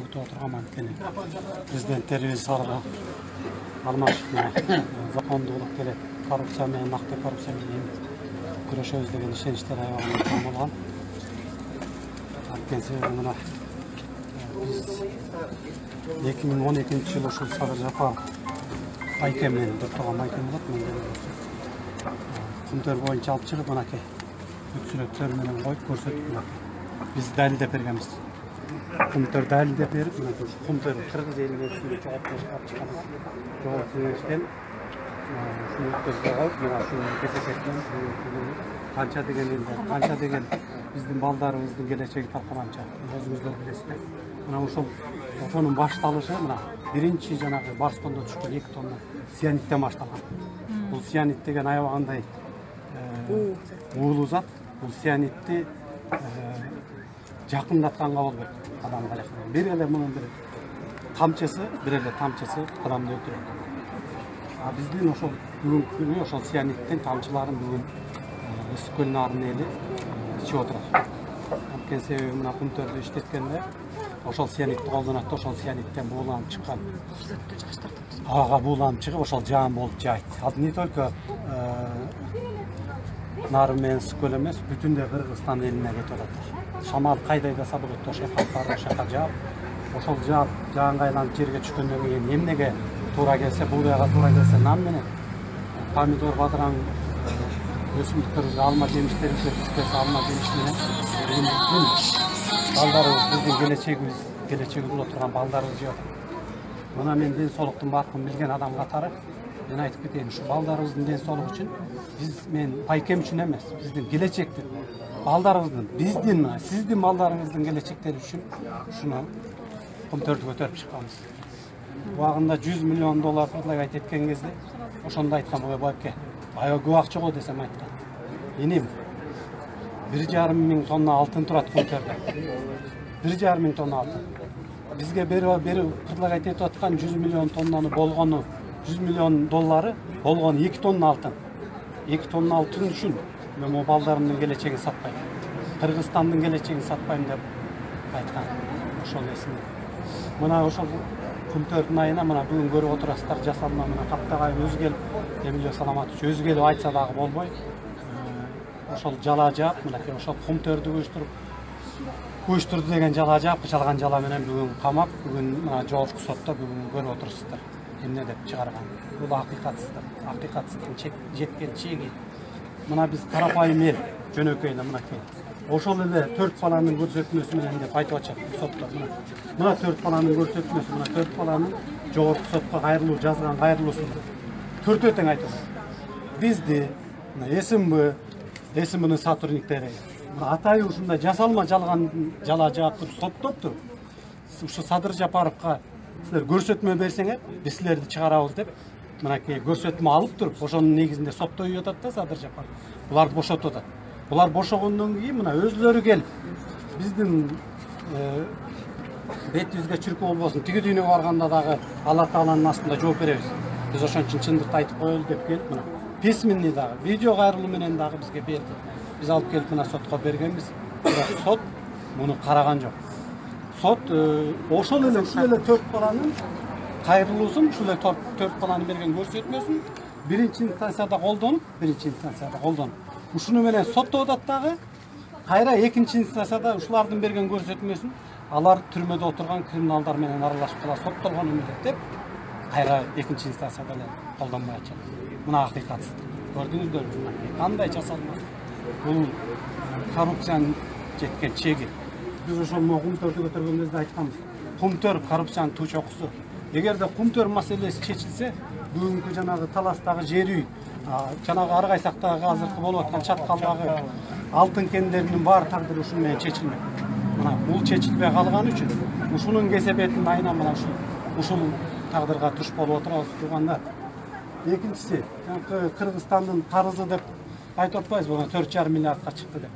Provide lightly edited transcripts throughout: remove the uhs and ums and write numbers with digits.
өтіп отырған анткени президенттерибиз аралап алмашып закондуулук келет, коррупция менен, накты коррупция менен күрөшөбүз деген ишеничтер аябагында болгон. Анткени себеби мына биз 2012 жылы ушул Садыр Жапаров Айке менен Дуртуган Айке болот, мен Кумтөр боюнча алып чыгып мынакей өксүлөктөр менен коюп көрсөтүп биз далилдеп бергенбиз. Кумтөр далилдеп берип, мына Кумтөр кыргыз элине жооп чыгып жооп беришкен. Ушуну өткөзүп коюп, мына ушуну кесесеткен канча деген биздин балдарыбыздын келечеги талкаланча. Өзүңүздөр билесиздер. Мына ошонун башталышы мына биринчи жанагы Барскондо түшкөн 2 тонна цианиттен башталган. Бул цианит деген аябагандай уулуу зат. Бул цианитти жакындатканга болбойт адамга жакын. Бир эле мунун бир тамчысы адамды өлтүрөт. А биздин ошол бүгүнкү күнү ошол цианиттин тамчыларын бүгүн Ысык көлүнүн арын эли ичип отурат. Анткени себеби мына Кумтөрдү иштеткенде ошол цианитти колдонот, ошол цианиттен бууланып чыккан. Ага бууланып чыгып ошол жаан болуп жайт. Ал не только Нарын менен Ысык көл эмес, бүтүндөй Кыргызстан элине кетип атат. Шамал кайда айдаса болот, ошол калпар ошака жаап, ошол жаанга айланып жерге түшкөндөн кийин эмнеге туура келсе, буурайга туура келсе, нан менен помидор, бадыраң, өсүмдүктөр, алма жемиштер түшпөсө, алма жемиш менен балдарыбыз биздин келечеги боло турган балдарыбыз жеп атат. Мына мен ден соолуктун баркын билген адам катары мен айтып кетейин, ушу балдарыбыздын ден соолугу үчүн мен пайкем үчүн эмес, биздин келечектин балдарыбыздын, биздин, сиздин балдарыңыздын келечектери үчүн ушуну Кумтөрдү көтөрүп чыкканбыз. Убагында $100 миллион предлагать эткен кезде ошондо айткан байке, аябай көп акча го десем айткан. Иним 1,5 миң тонна алтын турат Кумтөрдө. 1,5 миң тонна алтын. Бизге бери предлагать этип аткан 100 миллион тоннаны болгону, $100 миллион болгону 2 тонна алтын. 2 тонна алтын үчүн мен могу балдарымдын келечегин сатпайм. Кыргызстандын келечегин сатпайм деп айткан. Ошол эсимде. Мына ошол Кумтөрдүн айына мына бүгүн көрүп отурасыздар, жасалма мына Каптагай өзү келип, Эмилия Саламатович өзү келип айтса дагы болбой. Ошол жала жаап, мынакей ошол Кумтөрдү уюштурду деген жала жаап, жалган жала менен бүгүн камап, бүгүн мына жогорку сотто бүгүн көрүп отурасыздар. Эмне деп чыгарган. Бул акыйкатсыздык. Акыйкатсыздыктын жеткен чеги. Мына биз карапайым эл, жөнөкөй эле мынакей. Ошол эле 4 баланын көрсөтмөсү менен деп айтып атышат соттор. Мына 4 баланын көрсөтмөсү, мына 4 баланын жогорку сотко кайрылуу жазган кайрылуусун 4 тең айтып атат. Бизди мына СМБнын сотрудниктери атайы ушундай жасалма жала жаап туруп соттоптур. Ушу Садыр Жапаровго силер көрсөтмө берсеңер, биз силерди чыгарабыз деп мынакей көрсөтмө алып туруп, ошонун негизинде соттоюп атат да Садыр Жапаров. Буларды бошотуп атат. Булар бошогондон кийин мына өзлөрү келип биздин бетибизге чүркүү болбосун, тиги дүйнөгө барганда дагы Алла Тааланын астында жооп беребиз. Биз ошон үчүн чындыкты айтып коелу деп келип мына письменный дагы, видео кайрылуу менен дагы бизге берди. Биз алып келип мына сотко бергенбиз. Бирок сот муну караган жок. Сот ушул эле 4 баланын кайрылуусун, ушул эле 4 баланын берген көрсөтмөсүн биринчи инстанцияда колдонуп, ушуну менен соттоп атат дагы. Кайра экинчи инстанцияда ушулардын берген көрсөтмөсүн алар түрмөдө отурган криминалдар менен аралашып кала соттолгон эмес деп кайра экинчи инстанцияда эле колдонбой атышат. Мына акыйкатсыздык. Көрдүңүздөрбү? Кандай жасалма? Бул коррупциянын жеткен чеги. Биз ошол Кумтөрдү көтөргөн кезде айтканбыз. Кумтөр коррупциянын туу чокусу. Эгерде Кумтөр маселеси чечилсе, бүгүнкү жанагы таластагы жер үй, жанагы ар кайсактагы азыркы болуп аткан чаткалдагы алтын кендеринин баары тагдыры ушун менен чечилмек. Мына бул чечилбей калган үчүн ушунун кесепетин айна мына ушул тагдырга туш болуп отурабыз туугандар. Экинчиси, Кыргызстандын карызы деп айтып атпайбызбы, 4,5 миллиардка чыкты деп.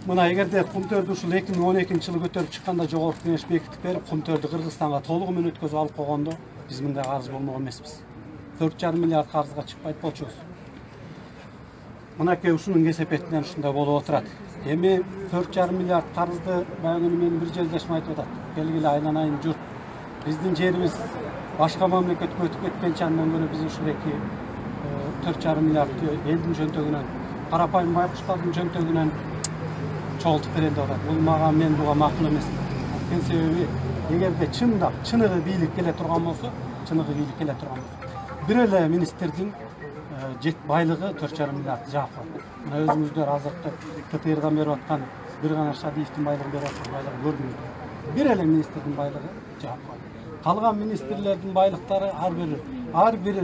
Мына эгерде Кумтөрдү ушул 2012 жылы көтөрүп чыкканда жогорку кеңеш бекитип берип, Кумтөрдү Кыргызстанга толугу менен өткөзүп алып койгондо биз мындай карыз болмогон эмеспиз. 4,5 миллиард карызга чыкпайт болчубуз. Мынакей ушунун кесепетинен ушундай болуп отурат. Эми 4,5 миллиард карызды баягы менин бир жолдошум айтып атат. belgili aylanayın jurt. Bizdin jerimiz başka memleketke ötüp ketkençe andan göre bizim şuradaki 4,5 milyar eldin jöntögünen, karapayın baykuşlardın jöntögünen çoğultup berildi olar. Bu mağa men buga makul emes. Ken sebebi egerde çındap, çınıgı biyilik kele turgan bolsa, çınıgı biyilik kele turgan bolsa. Bir ele ministerдің байлығы 4,5 миллиард жаап қойды. Мына өзіңіздер азыркы КТРдан беріп жатқан бір ғана Шадиевтің байлығын беріп жатқан байлығын көрдіңіздер. Bir ele ministerдің байлығы жаап қойды. Қалған министрлердің байлықтары ар бір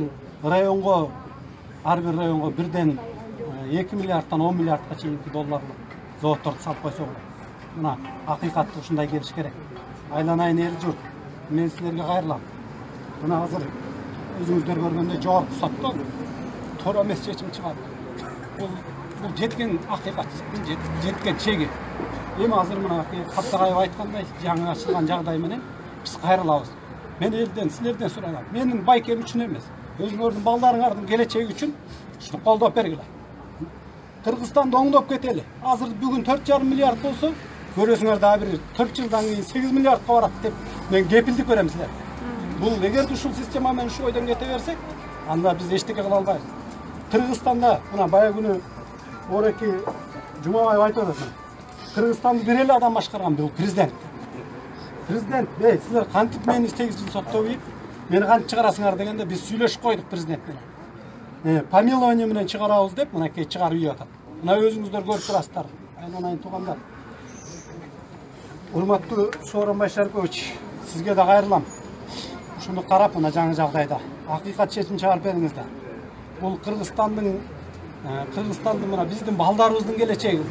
районға бірден 2 миллиардтан 10 миллиардқа чейинки долларлық заводтарды салып қойса болады. Мына ақиқатты ушундай келиш керек. Айланайын ел жұрт. Мен силерге кайрылам. Мына азыр өзүңүздөр көргөндөй жогорку соттон туура эмес чечим чыгарды. Бул жеткен акыйкат, жеткен чеги. Эми азыр мына Каптагаев айткандай жаңы ачылган жагдай менен биз кайрылабыз. Мен элден, силерден сурайм. Менин байкем үчүн эмес, өзүңөрдүн балдарыңардын келечеги үчүн ушуну колдоп бергиле. Кыргызстанды оңдоп кетели. Азыр бүгүн 4,5 миллиард болсо, көрөсүңөр дагы бир 4 жылдан кийин 8 миллиардка барат деп мен кепилдик берем силерге. Бул эгерде ушул система менен ушу ойдон кете берсек, анда биз эчтеке кыла албайбыз. Кыргызстанда мына бая күнү Ореки Жумабаев айтып атат. Кыргызстанды бир эле адам башкарган бул президент. Президент, силер кантип мени 8 жыл соттоо ийип, мени кантип чыгарасыңар дегенде биз сүйлөшүп койдук президент менен. Помилование менен чыгарабыз деп мынакей чыгарып ийип атат. Мына өзүңүздөр көрүп турасыздар. Айланайын туугандар. Урматтуу Сооронбай Шарипович, сизге да кайрылам. Ушуну карап мына жаңы жагдайда акыйкат чечим чыгарып бериңиздер. Бул Кыргызстандын мына биздин балдарыбыздын келечеги.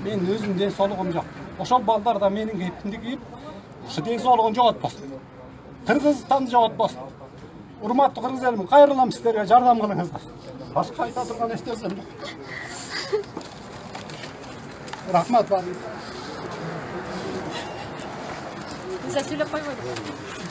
Мен өзүм ден соолугум жок. Ошол балдар да менин кепилдик ийип, ушу ден соолугун жоготпосун. Кыргызстанды жоготпосун. Урматтуу кыргыз элим, кайрылам сиздерге жардам кылыңыздар. Башка айта турган эч нерсем жок. Рахмат баарыңызга. Biz de söyle koymadık.